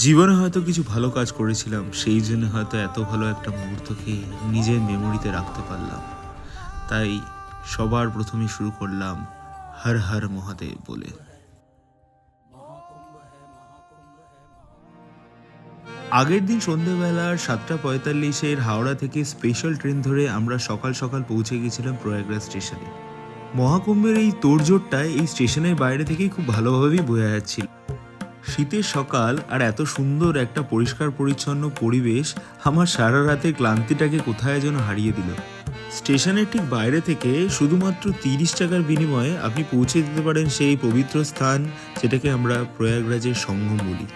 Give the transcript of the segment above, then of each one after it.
জীবনে হয়তো কিছু ভালো কাজ করেছিলাম, সেই জন্য হয়তো এত ভালো একটা মুহূর্তকে নিজের মেমোরিতে রাখতে পারলাম। তাই সবার প্রথমে শুরু করলাম হর হর মহাদেব বলে। আগের দিন সন্ধ্যেবেলার 7:45 হাওড়া থেকে স্পেশাল ট্রেন ধরে আমরা সকাল সকাল পৌঁছে গেছিলাম প্রয়াগরাজ স্টেশনে। মহাকুম্ভের এই তোড়জোড়টায় এই স্টেশনের বাইরে থেকেই খুব ভালোভাবেই বোঝা যাচ্ছিল। শীতের সকাল আর এত সুন্দর একটা পরিষ্কার পরিচ্ছন্ন পরিবেশ আমার সারা রাতের ক্লান্তিটাকে কোথায় যেন হারিয়ে দিল। স্টেশনের ঠিক বাইরে থেকে শুধুমাত্র 30 টাকার বিনিময়ে আপনি পৌঁছে দিতে পারেন সেই পবিত্র স্থান, যেটাকে আমরা প্রয়াগরাজের সঙ্গম বলি।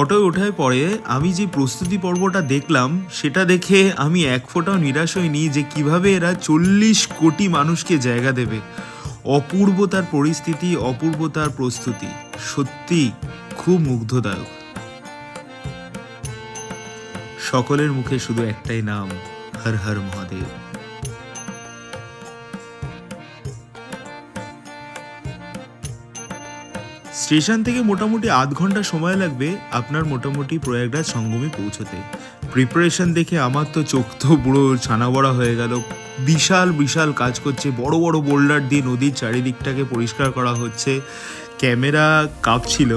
অটোয় ওঠার পরে আমি যে প্রস্তুতি পর্বটা দেখলাম, সেটা দেখে আমি এক ফোঁটাও নিরাশ হইনি যে কিভাবে এরা 40 কোটি মানুষকে জায়গা দেবে। অপূর্ব তার পরিস্থিতি, অপূর্ব তার প্রস্তুতি, সত্যি খুব মুগ্ধদায়ক। সকলের মুখে শুধু একটাই নাম, হর হর মহাদেব। স্টেশন থেকে মোটামুটি আধ ঘন্টা সময় লাগবে আপনার মোটামুটি প্রয়াগরাজ সঙ্গমে পৌঁছতে। প্রিপারেশন দেখে আমার তো চোখ তো পুরো ছানা বড়া হয়ে গেল। বিশাল বিশাল কাজ করছে, বড় বড় বোল্ডার দিয়ে নদীর চারিদিকটাকে পরিষ্কার করা হচ্ছে। ক্যামেরা কাঁপছিল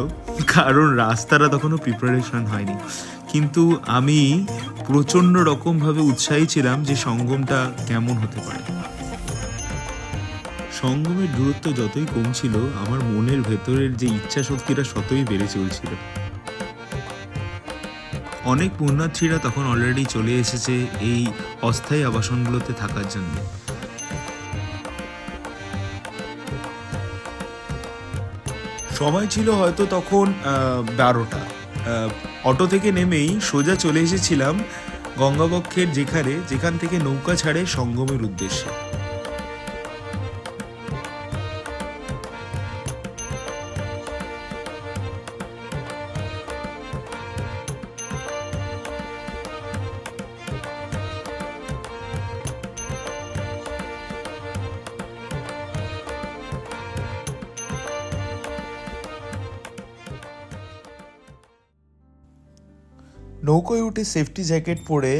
কারণ রাস্তাটা তখনও প্রিপারেশন হয়নি, কিন্তু আমি প্রচণ্ড রকমভাবে উৎসাহী ছিলাম যে সঙ্গমটা কেমন হতে পারে। সঙ্গমের দূরত্ব যতই কমছিল, আমার মনের ভেতরের যে ইচ্ছা শক্তিটা ততই বেড়ে চলছিল। অনেক পুণ্যার্থীরা তখন অলরেডি চলে এসেছে এই অস্থায়ী আবাসনগুলোতে থাকার জন্য। সময় ছিল হয়তো তখন 12টা। অটো থেকে নেমেই সোজা চলে এসেছিলাম গঙ্গাবক্ষের যেখান থেকে নৌকা ছাড়ে সঙ্গমের উদ্দেশ্যে। নৌকোয় উঠে সেফটি জ্যাকেট পরে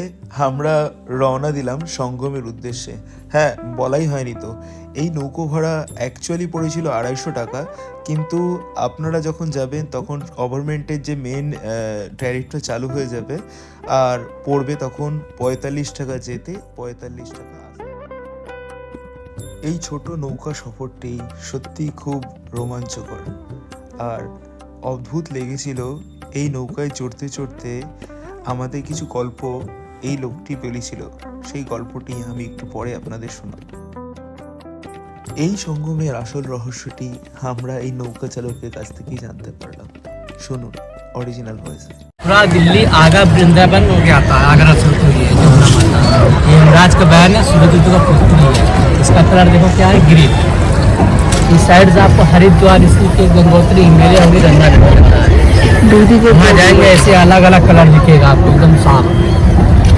আমরা রওনা দিলাম সঙ্গমের উদ্দেশ্যে। হ্যাঁ, বলাই হয়নি তো, এই নৌকো ভাড়া অ্যাকচুয়ালি পড়েছিল 250 টাকা, কিন্তু আপনারা যখন যাবেন তখন গভর্নমেন্টের যে মেন ট্যারিফটা চালু হয়ে যাবে, আর পড়বে তখন 45 টাকা যেতে, 45 টাকা আসতে। এই ছোট নৌকা সফরটি সত্যি খুব রোমাঞ্চকর আর অদ্ভুত লেগেছিল। এই নৌকায় চড়তে চড়তে আমাদের কিছু গল্প এই লোকটি বলেছিল, সেই গল্পটি আমি একটু পরে আপনাদের শোনাব। এই সঙ্গমের আসল রহস্যটি আমরা এই নৌকা চালকের কাছ থেকেই জানতে পারলাম। শুনুন অরিজিনাল ভয়েসে। पूरा दिल्ली आगा वृंदावन हो गया था। आगरा से होते हुए जमुना माता, ये यमराज का बहन है, सूर्यदूत का पुत्री है। इसका कलर देखो क्या है, ग्रीन। इस साइड से आपको हरिद्वार, इसके गंगोत्री, हिमालय होगी, गंगा नदी लगता है। वहाँ जाएंगे ऐसे अलग अलग कलर दिखेगा आपको एकदम साफ।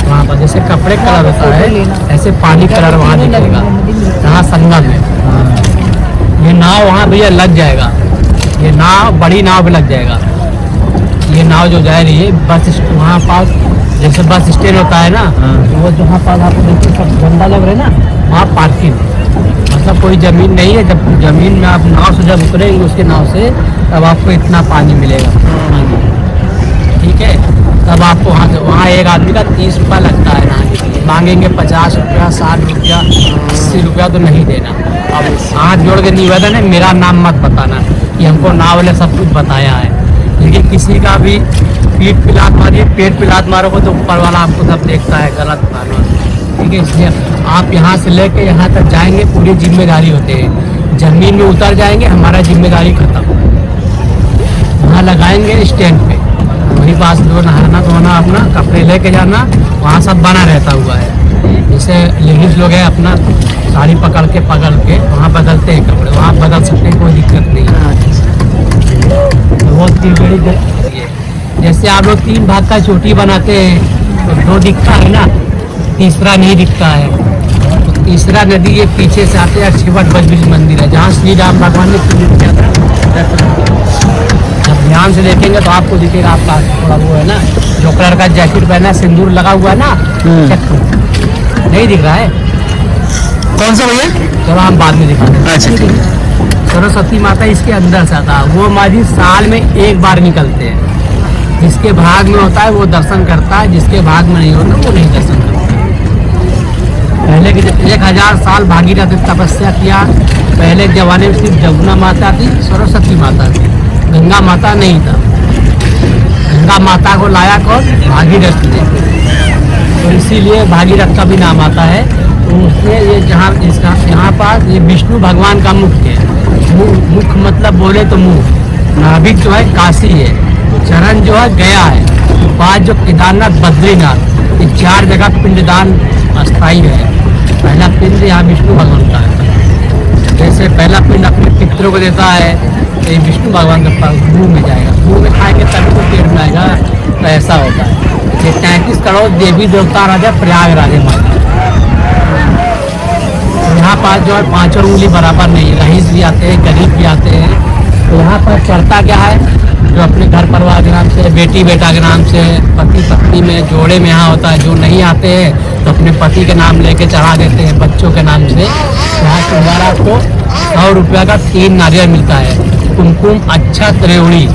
वहाँ पर जैसे कपड़े कलर होता है, ऐसे पानी कलर वहाँ दिखेगा। यहाँ संगम है। ये नाव वहाँ भैया लग जाएगा, ये नाव बड़ी नाव भी लग जाएगा। ये नाव जो जा रही है बस वहाँ पास, जैसे बस स्टैंड होता है ना, वो जहाँ पास आपको देखिए सब झंडा लग रहा है ना, वहाँ पार्किंग। मतलब कोई ज़मीन नहीं है। जब ज़मीन में आप नाव से जब उतरेंगे उसके नाव से, तब आपको इतना पानी मिलेगा, ठीक है। तब आपको वहाँ एक आदमी का 30 रुपया लगता है नहाने के लिए। मांगेंगे 50 रुपया, 60 रुपया, 80 रुपया तो नहीं देना। अब हाथ जोड़ के निवेदन है, मेरा नाम मत बताना कि हमको नाव वाले सब कुछ बताया है। लेकिन किसी का भी पीठ पिलात मारिए, पेट पिलात मारोगे तो ऊपर वाला आपको सब देखता है, गलत मानो, ठीक है। इसलिए आप यहाँ से लेके यहाँ तक जाएंगे, पूरी जिम्मेदारी होते हैं। जमीन में उतर जाएंगे, हमारा जिम्मेदारी खत्म। वहाँ लगाएंगे स्टैंड पे, वही पास जो नहाना धोना अपना कपड़े लेके जाना, वहाँ सब बना रहता हुआ है। जैसे लेडीज लोग हैं अपना साड़ी पकड़ के वहाँ बदलते हैं कपड़े, वहाँ बदल सकते हैं, कोई दिक्कत नहीं है। बहुत बड़ी जैसे आप लोग 3 भाग का चोटी बनाते हैं तो 2 दिखता है ना, तीसरा नहीं दिखता है। तो तीसरा नदी ये पीछे से आते हैं शिवट बजबीज मंदिर है, जहाँ श्री राम भगवान ने पूजा किया था। जब ध्यान से देखेंगे तो आपको दिखेगा, आपका थोड़ा वो है ना, जो कलर का जैकेट पहना है, सिंदूर लगा हुआ है ना, चक्र नहीं दिख रहा है। कौन सा भैया? चलो हम बाद में दिखाते हैं। अच्छा ठीक है। सरस्वती माता इसके अंदर से आता है। वो माजी साल में एक बार निकलते हैं। जिसके भाग में होता है वो दर्शन करता है, जिसके भाग में नहीं होता वो नहीं दर्शन करता। पहले के जब 1000 साल भागीरथ ने तपस्या किया, पहले के जमाने में सिर्फ जमुना माता थी, सरस्वती माता थी, गंगा माता नहीं था। गंगा माता को लाया कौन? भागीरथ ने। तो इसीलिए भागीरथ का भी नाम आता है। तो उसमें ये जहाँ इसका यहाँ पास ये विष्णु भगवान का मुख है। मुख मतलब बोले तो मुंह। नाभिक जो है काशी है, चरण जो है गया है, पास जो केदारनाथ बद्रीनाथ, ये 4 जगह पिंडदान अस्थाई है। पहला पिंड यहाँ विष्णु भगवान का है। जैसे पहला पिंड अपने पितरों को देता है, तो ये विष्णु भगवान के पास मुंह में जाएगा, मुंह में खाएंगे तब तो पेट में आएगा। तो ऐसा होता है। ये 33 करोड़ देवी देवता राजा प्रयागराज है माता। यहाँ पास जो है 5 उंगली बराबर नहीं है, रईस भी आते हैं, गरीब भी आते हैं। तो यहाँ पर चढ़ता क्या है, जो अपने घर परिवार के नाम से, बेटी बेटा के नाम से, पति पत्नी में जोड़े में यहाँ होता है। जो नहीं आते हैं तो अपने पति के नाम लेके चढ़ा देते हैं, बच्चों के नाम से। यहाँ तुम्हारा आपको 100 रुपया का 3 नारियल मिलता है, कुमकुम, अच्छा, त्रिउड़ी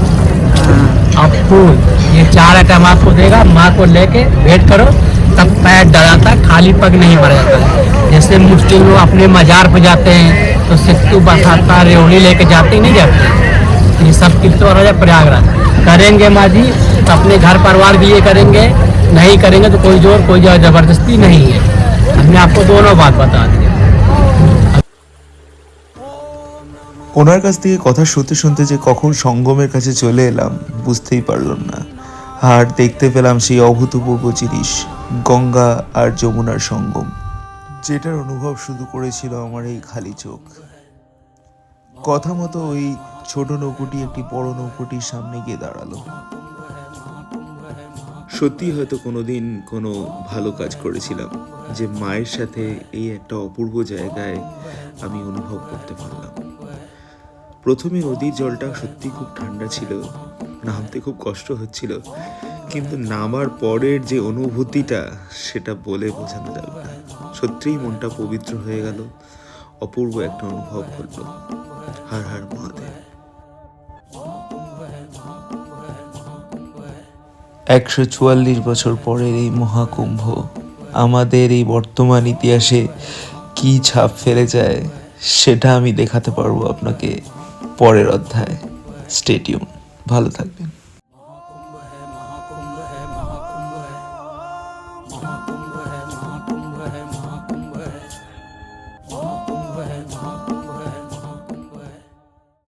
और फूल, ये 4 आइटम आपको देगा। माँ को लेके भेंट करो तब पैर डराता है, खाली पग नहीं भर जाता है। जैसे मुस्लिम लोग अपने मजार पे जाते हैं तो सिक्तू बसाता रेवड़ी लेके जाते ही नहीं जाते। ये सब कीर्तन हो जाए प्रयागराज करेंगे माँ जी, तो अपने घर परिवार भी ये करेंगे, नहीं करेंगे तो कोई जोर कोई जबरदस्ती नहीं है। हमने आपको दोनों बात बता दी। ওনার কাছ থেকে কথা শুনতে শুনতে যে কখন সঙ্গমের কাছে চলে এলাম বুঝতেই পারলাম না। আর দেখতে পেলাম সেই অভূতপূর্ব জিনিস, গঙ্গা আর যমুনার সঙ্গম, যেটার অনুভব শুধু করেছিল আমার এই খালি চোখ। কথা মতো ওই ছোট নৌকোটি একটি বড় নৌকোটির সামনে গিয়ে দাঁড়ালো। সত্যি হয়তো কোনোদিন কোনো ভালো কাজ করেছিলাম যে মায়ের সাথে এই একটা অপূর্ব জায়গায় আমি অনুভব করতে পারলাম। প্রথমে নদীর জলটা সত্যি খুব ঠান্ডা ছিল, নামতে খুব কষ্ট হচ্ছিল, কিন্তু নামার পরের যে অনুভূতিটা সেটা বলে বোঝানো যাবে না। সত্যিই মনটা পবিত্র হয়ে গেল, অপূর্ব একটা অনুভব হলো। হর হর মহাদেব। 144 বছর পরের এই মহাকুম্ভ আমাদের এই বর্তমান ইতিহাসে কি ছাপ ফেলে যায় সেটা আমি দেখাতে পারবো আপনাকে পরের অধ্যায়ে। স্টে টিউন, ভালো থাকবেন। महाकुंभ है, महाकुंभ है, महाकुंभ है, महाकुंभ है।